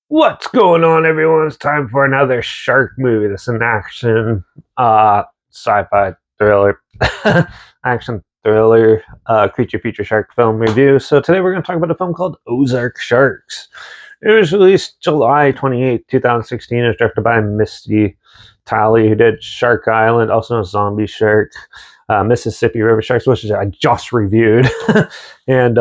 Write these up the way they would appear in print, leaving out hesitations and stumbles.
What's going on, everyone? It's time for another shark movie. This is an action, sci-fi thriller, action thriller, creature feature shark film review. So today we're going to talk about a film called Ozark Sharks. It was released July 28th, 2016. It was directed by Misty Talley, who did Shark Island, also known as Zombie Shark, Mississippi River Sharks, which I just reviewed, and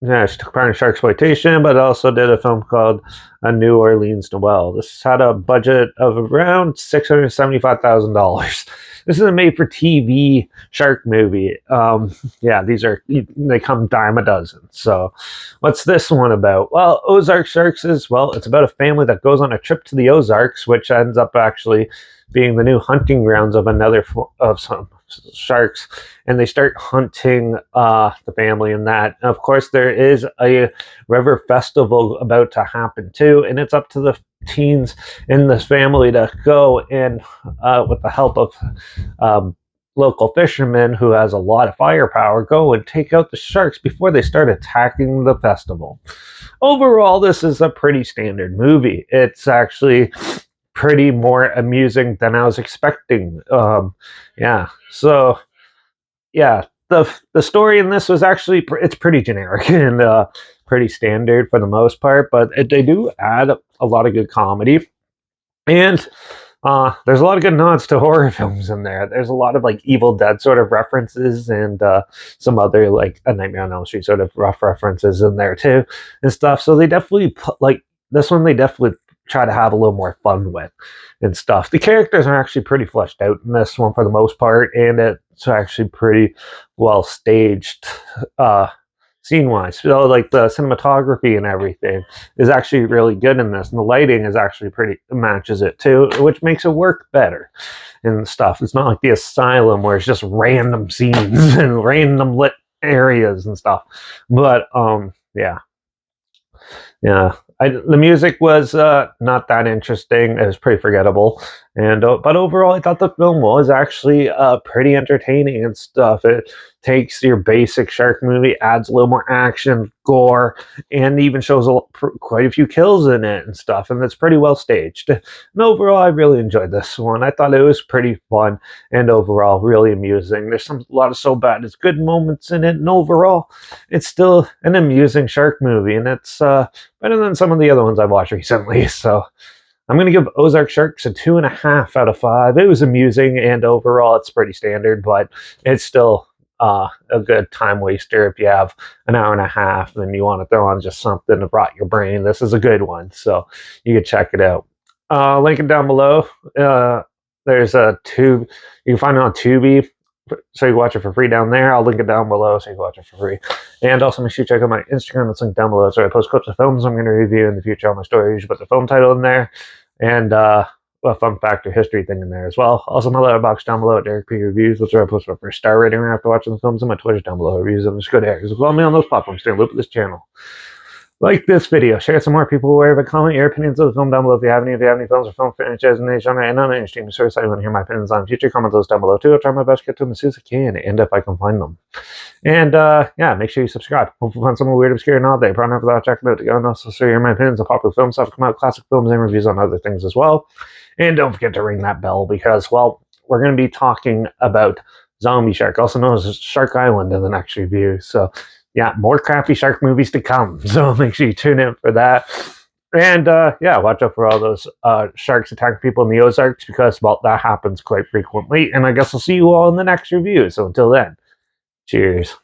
yeah, she took part in shark exploitation, but also did a film called A New Orleans Noel. This had a budget of around $675,000. This is a made-for-TV shark movie. Yeah, they come dime a dozen. So, what's this one about? Well, Ozark Sharks it's about a family that goes on a trip to the Ozarks, which ends up actually being the new hunting grounds of of some sharks, and they start hunting the family and that. And of course, there is a river festival about to happen too, and it's up to the teens in this family to go and, with the help of local fishermen who has a lot of firepower, go and take out the sharks before they start attacking the festival. Overall, this is a pretty standard movie. It's actually pretty more amusing than I was expecting. Yeah, so yeah, the story in this was actually it's pretty generic and pretty standard for the most part, but they do add a lot of good comedy, and there's a lot of good nods to horror films in there. There's a lot of like Evil Dead sort of references, and some other like A Nightmare on Elm Street sort of rough references in there too and stuff. So they definitely put like this one. They definitely try to have a little more fun with and stuff. The characters are actually pretty fleshed out in this one for the most part, and it's actually pretty well staged scene wise. So like the cinematography and everything is actually really good in this, and the lighting is actually pretty matches it too, which makes it work better and stuff. It's not like the Asylum where it's just random scenes and random lit areas and stuff. But yeah. Yeah, the music was not that interesting. It was pretty forgettable, and but overall, I thought the film was actually pretty entertaining and stuff. It takes your basic shark movie, adds a little more action, gore, and even shows quite a few kills in it and stuff. And it's pretty well staged. And overall, I really enjoyed this one. I thought it was pretty fun and overall really amusing. There's a lot of so bad it's good moments in it, and overall, it's still an amusing shark movie, and it's better than some of the other ones I've watched recently. So I'm going to give Ozark Sharks a 2.5 out of 5. It was amusing, and overall, it's pretty standard, but it's still a good time waster if you have an hour and a half and you want to throw on just something to rot your brain. This is a good one, so you can check it out. Link it down below. There's a tube. You can find it on Tubi, so you can watch it for free down there. I'll link it down below so you can watch it for free. And also make sure you check out my Instagram. It's linked down below. So I post clips of films I'm going to review in the future on my story. You should put the film title in there, and a fun fact or history thing in there as well. Also my Letterbox down below at Derek P Reviews. That's where I post my first star rating after watching the films, and my Twitter down below reviews of just go there. So follow me on those platforms. Stay in the loop with this channel. Like this video, share it some more people aware of it, comment your opinions of the film down below if you have any films or film franchises in the genre and on any streaming service I want to hear my opinions on future, comment those down below too. I'll try my best to get to them as soon as I can, and if I can find them. And yeah, make sure you subscribe. Hopefully find something weird, obscure, and all day. Probably without checking out to go and also share my opinions on popular film stuff, come out, classic films, and reviews on other things as well. And don't forget to ring that bell because, well, we're going to be talking about Zombie Shark, also known as Shark Island, in the next review. So yeah, more crappy shark movies to come. So make sure you tune in for that. And yeah, watch out for all those sharks attacking people in the Ozarks because, well, that happens quite frequently. And I guess I'll see you all in the next review. So until then, cheers.